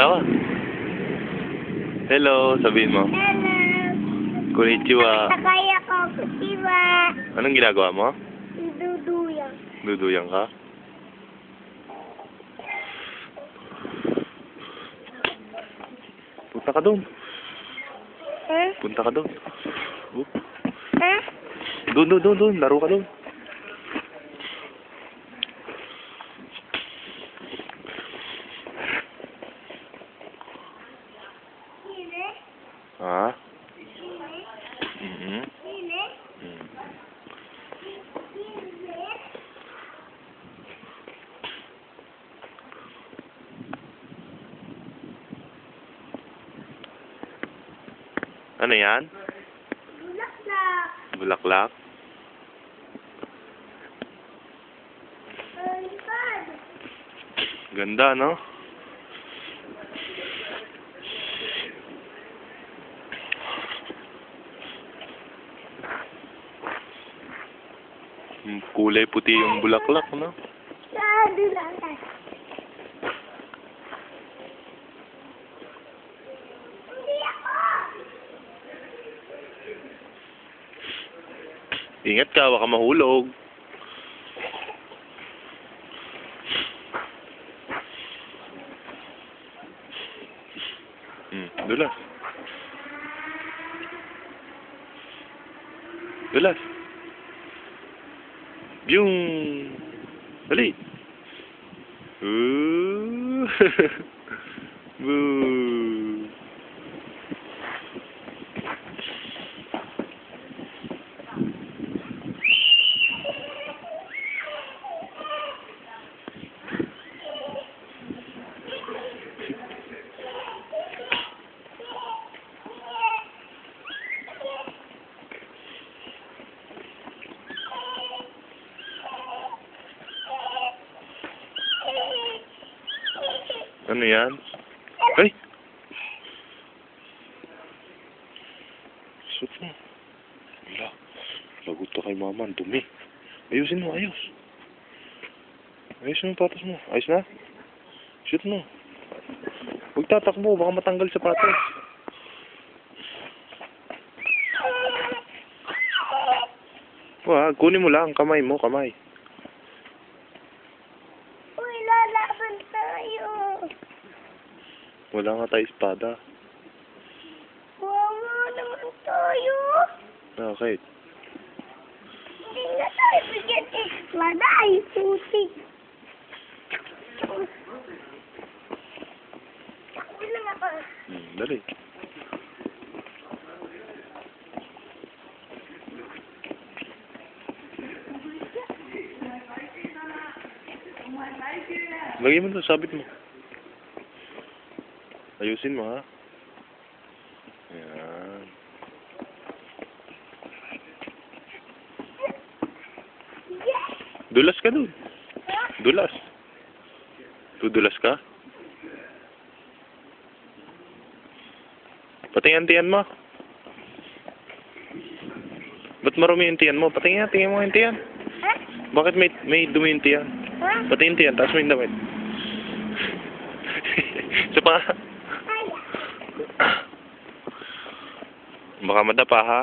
Tawa. Hello, sabihin mo. Hello. Konnichiwa. Sakay ako, konnichiwa. Anong ginagawa mo? Duduyang. Duduyang ka? Punta ka doon. Punta ka doon. Doon. Laro ka doon. Ha? Mm-hmm. Ano yan? Bulaklak. Bulaklak? Lipad. Ganda, no? Kulay puti yung bulaklak, no? Dudulang. Hindi ako. Ingat ka, baka mahulog. Dulas. Dulas. Yung dali. Boo. Ano yan? Ay! Shoot mo. Wala. Lagot ka kay mama. Ang dumi. Ayusin mo, ayos. Ayusin mo yung patas mo. Ayos na? Shoot mo. Huwag tatakbo. Baka matanggal sa patas. Wag. Kunin mo lang. Kamay mo. Kamay. Uy, lalaban tayo. Wala nga tayo espada. Wawa naman tayo. Bakit? Hindi nga tayo bigyan espada. Ay, puti. Takbo lang ako. Dali. Lagay mo doon, sabit mo. Ayusin mo, ha? Ayan. Dulas ka doon. Dulas. Dudulas ka? Patingin tiyan mo. Ba't marumi yung tiyan mo? Patingin mo yung tiyan. Ha? Bakit may dumi yung tiyan? Ha? Patingin tiyan, taas mo yung damit. Sa pa. Ay. Baka madapa, ha?